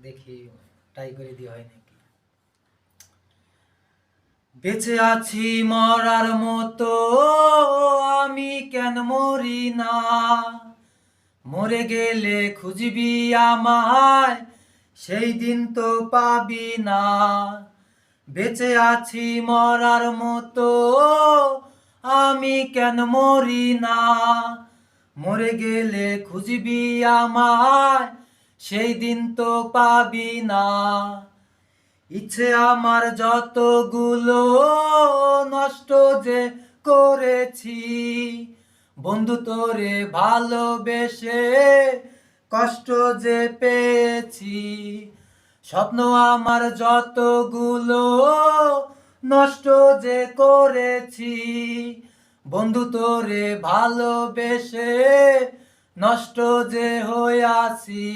দেখি ট্রাই করে দিয়ে হয় নাকি। বেঁচে আছি মরার মতো, আমি কেন মরি না? মরে গেলে খুঁজবি আমায়, সেই দিন তো পাবি না। বেঁচে আছি মরার মতো, আমি কেন মরি না? মরে গেলে খুঁজবি আমায়, সেই দিন তো পাবি না। ইচ্ছে আমার যতগুলো নষ্ট যে করেছি, বন্ধু তোরে ভালোবেসে কষ্ট যে পেয়েছি। স্বপ্ন আমার যতগুলো নষ্ট যে করেছি, বন্ধু তোরে ভালোবেসে নষ্ট যে হইয়াছি।